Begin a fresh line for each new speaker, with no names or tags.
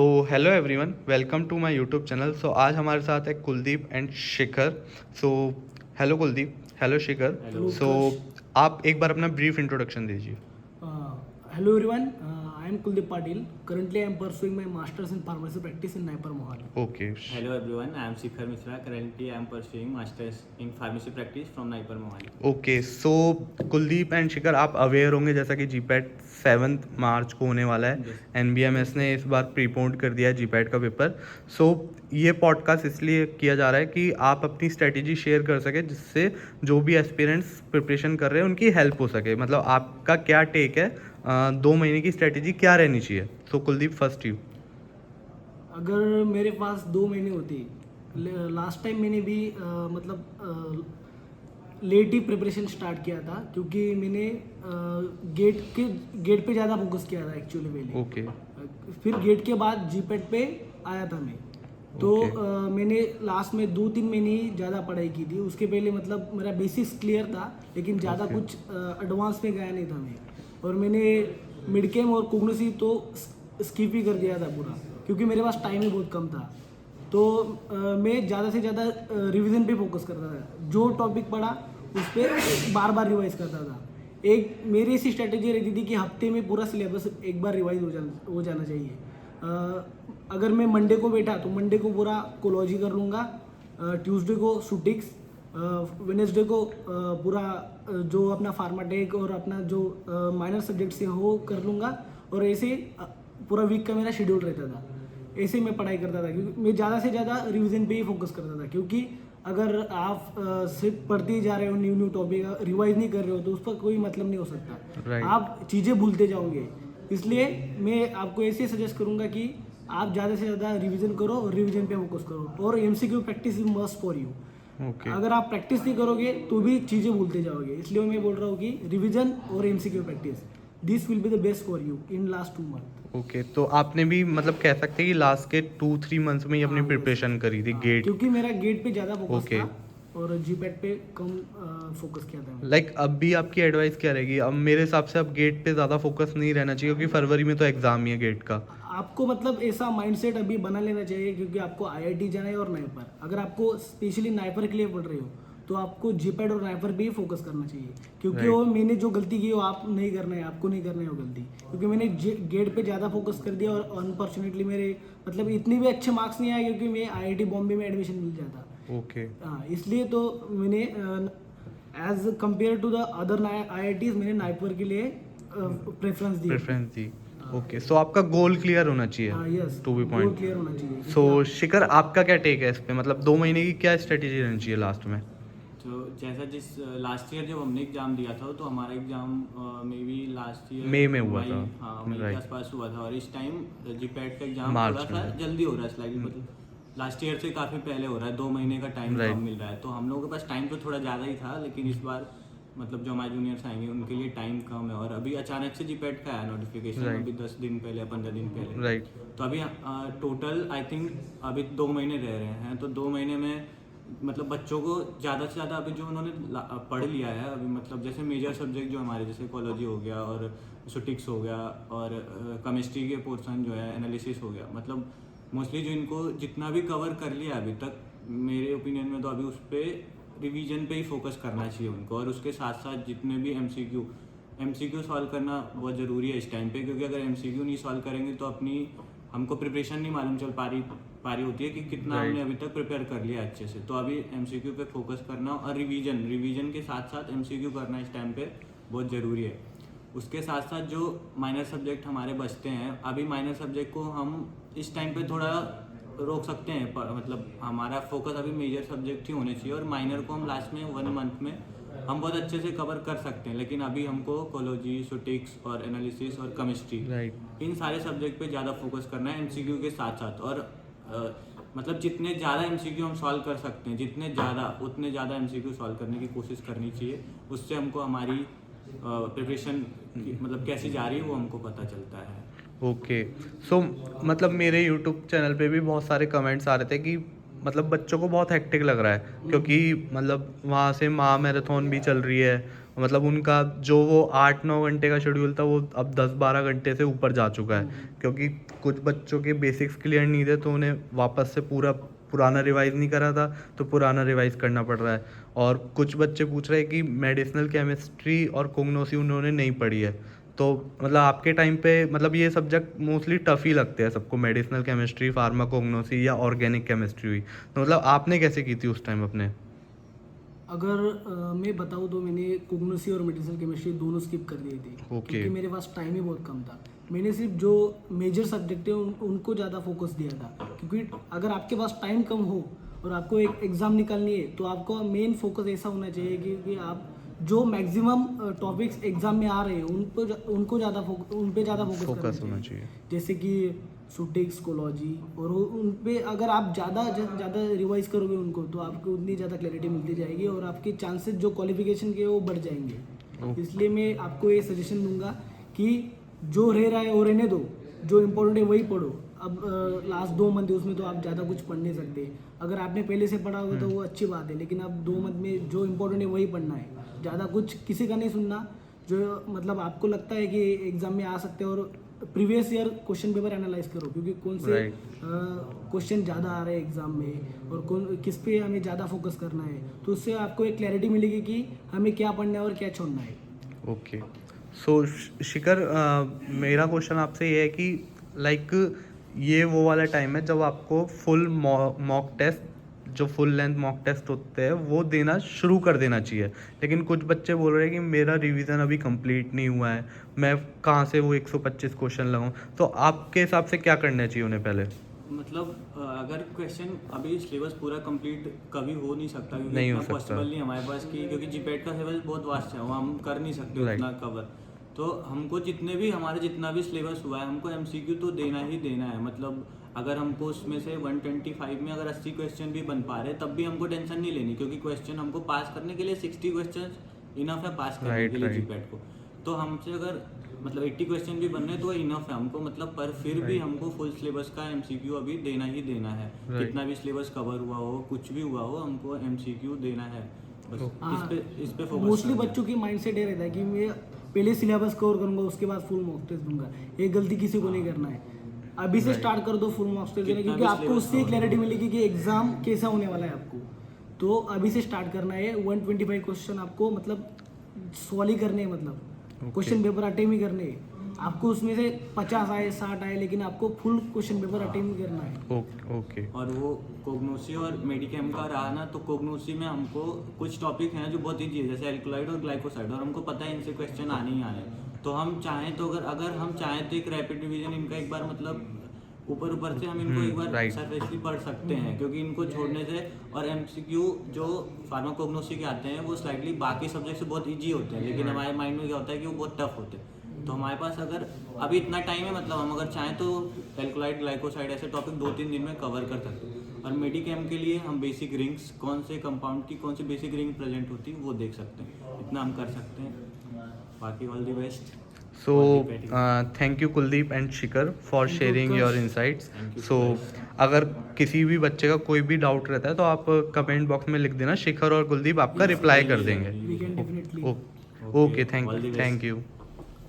तो hello everyone, welcome to my YouTube channel. So आज हमारे साथ है Kuldeep and Shikhar. So hello Kuldeep, hello Shikhar.
Hello,
so
Utkarsh.
आप एक बार अपना ब्रीफ इंट्रोडक्शन दीजिए।
Hello everyone, I am Kuldeep Patil. Currently I am pursuing my Masters in Pharmacy Practice in Naipur Mohali.
Okay
Hello everyone, I am Shikhar Mishra. Currently, I am pursuing Masters in Pharmacy Practice from Naipur Mohali.
Okay. So Kuldeep and Shikhar, आप aware होंगे जैसा कि GPAT 7 मार्च को होने वाला है।
Yes.
एनबीएमएस ने इस बार प्रीपोन्ड कर दिया है जीपैट का पेपर। सो ये पॉडकास्ट इसलिए किया जा रहा है कि आप अपनी स्ट्रेटेजी शेयर कर सके, जिससे जो भी एस्पिरेंट्स प्रिपरेशन कर रहे हैं उनकी हेल्प हो सके। मतलब आपका क्या टेक है, 2 महीने की स्ट्रेटेजी क्या रहनी चाहिए? सो कुलदीप, फर्स्ट यू।
अगर मेरे पास 2 महीने होते, लास्ट टाइम मैंने भी लेट ही प्रिपरेशन स्टार्ट किया था, क्योंकि मैंने गेट पे ज़्यादा फोकस किया था एक्चुअली पहले।
ओके
फिर गेट के बाद जीपेट पे आया था मैं। तो
Okay.
मैंने लास्ट में 2-3 महीने ही ज़्यादा पढ़ाई की थी। उसके पहले मतलब मेरा बेसिक्स क्लियर था, लेकिन ज़्यादा
Okay.
कुछ एडवांस में गया नहीं था मैं। और मैंने मिड केम और कोग्निसी तो स्किप ही कर दिया था पूरा, क्योंकि मेरे पास टाइम ही बहुत कम था। तो मैं ज़्यादा से ज़्यादा रिवीजन पे फोकस करता था। जो टॉपिक पढ़ा उस पर बार बार रिवाइज करता था। एक मेरी ऐसी स्ट्रेटेजी रहती थी कि हफ्ते में पूरा सिलेबस एक बार रिवाइज हो जाना चाहिए। अगर मैं मंडे को बैठा तो मंडे को पूरा कोलॉजी कर लूँगा, ट्यूसडे को सुटिक्स, वेनेसडे को पूरा जो अपना फार्माटेक और अपना जो माइनर सब्जेक्ट से हो कर लूँगा। और ऐसे पूरा वीक का मेरा शेड्यूल रहता था। ऐसे मैं पढ़ाई करता था, क्योंकि मैं ज़्यादा से ज़्यादा रिवीजन पे ही फोकस करता था। क्योंकि अगर आप सिर्फ पढ़ते ही जा रहे हो, न्यू टॉपिक रिवाइज नहीं कर रहे हो, तो उस पर कोई मतलब नहीं हो सकता।
Right.
आप चीज़ें भूलते जाओगे। इसलिए मैं आपको ऐसे सजेस्ट करूँगा कि आप ज़्यादा से ज़्यादा रिवीजन करो और रिवीजन पे फोकस करो। और MCQ practice is must for you.
Okay
अगर आप प्रैक्टिस नहीं करोगे तो भी चीज़ें भूलते जाओगे। इसलिए मैं बोल रहा हूँ कि रिवीजन और MCQ practice, this will be the best for you in last 2 month.
Okay. तो आपने भी मतलब कह सकते हैं कि लास्ट के 2-3 मंथ्स में ही अपनी
हाँ,
प्रिपरेशन करी थी गेट।
क्योंकि मेरा गेट पे ज़्यादा फोकस
Okay.
था और जीपैट पे कम फोकस किया था मैंने।
लाइक अब भी आपकी एडवाइस क्या रहेगी? अब मेरे हिसाब से अब गेट पे ज़्यादा फोकस नहीं रहना चाहिए, क्योंकि फरवरी में तो एग्ज़ाम ही है गेट का।
आपको मतलब ऐसा माइंडसेट अभी बना लेना चाहिए, क्योंकि आपको आईआईटी जाना है और नाइपर। अगर आपको स्पेशली नाइपर के लिए पढ़ रहे हो तो आपको जीपैट और नाइपर पे ही फोकस करना चाहिए। क्योंकि
Right.
वो मैंने जो गलती की वो आप नहीं करना है, आपको नहीं करना है वो गलती। क्योंकि मैंने गेट पे ज़्यादा फोकस कर दिया और अनफॉर्चुनेटली मेरे मतलब इतने भी अच्छे मार्क्स नहीं आए, क्योंकि मैं आईआईटी बॉम्बे में एडमिशन मिल जाता।
ओके
हाँ, इसलिए तो मैंने as compare to the other IITs मैंने नाइपर के लिए प्रेफरेंस दी।
प्रेफरेंस दी। ओके। सो आपका गोल क्लियर होना
हाँ,
चाहिए,
yes,
to be
goal
point.
Clear होना चाहिए।
सो शिखर, आपका क्या टेक है इस पे? मतलब 2 महीने की क्या स्ट्रेटेजी रहनी चाहिए लास्ट में?
तो जैसा जिस लास्ट ईयर जब हमने एग्जाम दिया था, तो हमारा exam maybe last year
मई में हुआ था।
हाँ, मई के
Right.
आसपास हुआ था। और इस टाइम जीपैट का एग्जाम
मार्च
थोड़ा सा
में।
जल्दी हो रहा है स्लाइडली, मतलब लास्ट ईयर से काफ़ी पहले हो रहा है। 2 महीने का टाइम
Right.
कम मिल रहा है। तो हम लोगों के पास टाइम तो थोड़ा ज़्यादा ही था, लेकिन इस बार मतलब जो हमारे जूनियर्स आएंगे उनके लिए टाइम कम है। और अभी अचानक से जीपैट का आया नोटिफिकेशन,
Right.
अभी 10 दिन पहले या 15 दिन पहले।
राइट।
तो अभी टोटल आई थिंक अभी 2 महीने रह रहे हैं। तो 2 महीने में मतलब बच्चों को ज़्यादा से ज़्यादा अभी जो उन्होंने पढ़ लिया है अभी, मतलब जैसे मेजर सब्जेक्ट जो हमारे जैसे इकोलॉजी हो गया और सुटिक्स हो गया और केमिस्ट्री के पोर्शन जो है एनालिसिस हो गया, मतलब मोस्टली जो इनको जितना भी कवर कर लिया अभी तक, मेरे ओपिनियन में तो अभी उस पर रिवीजन पे ही फोकस करना चाहिए उनको। और उसके साथ साथ जितने भी एमसीक्यू सॉल्व करना बहुत ज़रूरी है इस टाइम पे, क्योंकि अगर एमसीक्यू नहीं सॉल्व करेंगे तो अपनी हमको प्रिपरेशन नहीं मालूम चल पा रही होती है कि कितना
Right.
हमने अभी तक प्रिपेयर कर लिया अच्छे से। तो अभी एमसीक्यू पे फोकस करना और रिवीजन के साथ साथ एमसीक्यू करना इस टाइम पे बहुत ज़रूरी है। उसके साथ साथ जो माइनर सब्जेक्ट हमारे बचते हैं, अभी माइनर सब्जेक्ट को हम इस टाइम पे थोड़ा रोक सकते हैं, मतलब हमारा फोकस अभी मेजर सब्जेक्ट ही होने चाहिए और माइनर को हम लास्ट में 1 मंथ में हम बहुत अच्छे से कवर कर सकते हैं। लेकिन अभी हमको कोलॉजी, सुटिक्स और एनालिसिस और केमिस्ट्री,
राइट।
इन सारे सब्जेक्ट पे ज़्यादा फोकस करना है एमसीक्यू के साथ साथ। और मतलब जितने ज़्यादा एमसीक्यू हम सॉल्व कर सकते हैं, उतने ज़्यादा एमसीक्यू सॉल्व करने की कोशिश करनी चाहिए। उससे हमको हमारी प्रिपरेशन मतलब कैसी जा रही है वो हमको पता चलता है।
ओके। सो मतलब मेरे यूट्यूब चैनल पे भी बहुत सारे कमेंट्स आ रहे थे कि मतलब बच्चों को बहुत हेक्टिक लग रहा है, क्योंकि मतलब वहाँ से माँ मैराथन भी चल रही है, मतलब उनका जो वो 8-9 घंटे का शेड्यूल था वो अब 10-12 घंटे से ऊपर जा चुका है, क्योंकि कुछ बच्चों के बेसिक्स क्लियर नहीं थे तो उन्हें वापस से पूरा पुराना रिवाइज़ नहीं करा था, तो पुराना रिवाइज़ करना पड़ रहा है। और कुछ बच्चे पूछ रहे हैं कि मेडिसिनल केमिस्ट्री और कोग्नोसी उन्होंने नहीं पढ़ी है, तो मतलब आपके टाइम पे मतलब ये सब्जेक्ट मोस्टली टफ ही लगते हैं सबको, मेडिसिनल केमिस्ट्री, फार्माकोग्नोसी या ऑर्गेनिक केमिस्ट्री हुई, तो मतलब आपने कैसे की थी उस टाइम अपने?
अगर मैं बताऊँ तो मैंने कोग्नोसी और मेडिसिनल केमिस्ट्री दोनों स्किप कर दिए थे,
ओके।
क्योंकि मेरे पास टाइम ही बहुत कम था। मैंने सिर्फ जो मेजर सब्जेक्ट है उनको ज़्यादा फोकस दिया था, क्योंकि अगर आपके पास टाइम कम हो और आपको एक एग्ज़ाम निकालनी है तो आपका मेन फोकस ऐसा होना चाहिए कि आप जो मैक्सिमम टॉपिक्स एग्जाम में आ रहे हैं उन पे ज़्यादा फोकस
फोकस
करना
होना
चाहिए।
चाहिए।
जैसे कि सुटिक्स, कोलॉजी, और उन पे अगर आप ज़्यादा रिवाइज करोगे उनको तो आपको उतनी ज़्यादा क्लैरिटी मिलती जाएगी और आपके चांसेस जो क्वालिफिकेशन के वो बढ़ जाएंगे। इसलिए मैं आपको ये सजेशन दूंगा कि जो रह रहा है वो रहने दो, जो इम्पोर्टेंट है वही पढ़ो। अब लास्ट 2 मंथ है उसमें तो आप ज़्यादा कुछ पढ़ नहीं सकते। अगर आपने पहले से पढ़ा होगा तो वो अच्छी बात है, लेकिन अब 2 मंथ में जो इम्पोर्टेंट है वही पढ़ना है। ज़्यादा कुछ किसी का नहीं सुनना, जो मतलब आपको लगता है कि एग्ज़ाम में आ सकते हैं, और previous year question paper analyse करो, क्योंकि कौन से क्वेश्चन ज़्यादा आ रहे हैं एग्ज़ाम में और कौन किस पे हमें ज़्यादा फोकस करना है, तो उससे आपको एक क्लैरिटी मिलेगी कि हमें क्या पढ़ना है और क्या छोड़ना है।
ओके, सो शिखर, मेरा क्वेश्चन आपसे ये है कि लाइक ये वो वाला टाइम है जब आपको फुल मॉक टेस्ट, जो फुल लेंथ मॉक टेस्ट होते हैं वो देना शुरू कर देना चाहिए, लेकिन कुछ बच्चे बोल रहे हैं कि मेरा रिवीजन अभी कंप्लीट नहीं हुआ है, मैं कहाँ से वो 125 क्वेश्चन लगाऊं, तो आपके हिसाब से क्या करना चाहिए उन्हें पहले?
मतलब अगर क्वेश्चन अभी सिलेबस पूरा कंप्लीट कभी हो नहीं सकता, क्योंकि
नहीं हो
इतना
सकता।
पॉसिबल नहीं हमारे पास कि, क्योंकि जीपैट का सिलेबस बहुत वास्ट है, वो हम कर नहीं सकते
Right.
उतना कवर। तो हमको जितना भी सिलेबस हुआ है हमको एमसीक्यू तो देना ही देना है। मतलब अगर हमको उसमें से 125 में अगर 80 क्वेश्चन भी बन पा रहे तब भी हमको टेंशन नहीं लेनी, क्योंकि क्वेश्चन हमको पास करने के लिए 60 क्वेश्चन इनफ है पास करने के लिए जीपैट को। तो हमसे अगर मतलब 80 क्वेश्चन भी बन रहे हैं तो इनफ है हमको, मतलब पर फिर भी हमको फुल सिलेबस का एमसीक्यू अभी देना ही देना है। कितना भी सिलेबस कवर हुआ हो, कुछ भी हुआ हो, हमको एमसीक्यू देना है। बस इस पे फोकस।
मोस्टली बच्चों की माइंडसेट ये रहता है कि मैं पहले सिलेबस कवर करूंगा उसके बाद फुल मॉक टेस्ट दूंगा। ये गलती किसी को नहीं करना है। अभी से स्टार्ट कर दो फुल मॉक टेस्ट देना, क्योंकि आपको उससे क्लैरिटी मिलेगी कि एग्जाम कैसा होने वाला है आपको। तो अभी से स्टार्ट करना है। 125 क्वेश्चन आपको मतलब सॉल्व ही करने हैं, मतलब क्वेश्चन पेपर अटेम्प्ट ही करने हैं। आपको उसमें से 50 आए 60 आए, लेकिन आपको फुल क्वेश्चन पेपर अटेम्प्ट ही करना है।
ओके।
और वो कोग्नोसी और मेडिकेम का रहा ना, तो कोग्नोसी में हमको कुछ टॉपिक हैं जो बहुत ईजी है, जैसे एल्कलॉइड और ग्लाइकोसाइड, और हमको पता है इनसे क्वेश्चन आने ही आने। तो हम चाहें तो अगर हम चाहें तो एक रैपिड रिवीजन इनका एक बार मतलब ऊपर से हम इनको एक बार सरफेसली पढ़ सकते हैं, क्योंकि इनको छोड़ने से। और एमसीक्यू जो फार्माकोग्नोसी के आते हैं वो स्लाइटली बाकी सब्जेक्ट से बहुत ईजी होते हैं, लेकिन हमारे माइंड में क्या होता है कि वो बहुत टफ होते हैं। तो हमारे पास अगर अभी इतना टाइम है, मतलब हम अगर चाहें तो एल्कलॉइड, ग्लाइकोसाइड ऐसे टॉपिक 2-3 दिन में कवर कर सकते हैं। और मेडिकेम के लिए हम बेसिक रिंग्स, कौन से कंपाउंड की कौन सी बेसिक रिंग प्रेजेंट होती है वो देख सकते हैं। इतना हम कर सकते हैं। बाकी all the best.
So thank you Kuldeep and Shikhar for sharing your insights. So अगर किसी भी बच्चे का कोई भी डाउट रहता है तो आप कमेंट बॉक्स में लिख देना, शिखर और कुलदीप आपका रिप्लाई कर देंगे।
We can definitely.
Okay, thank you.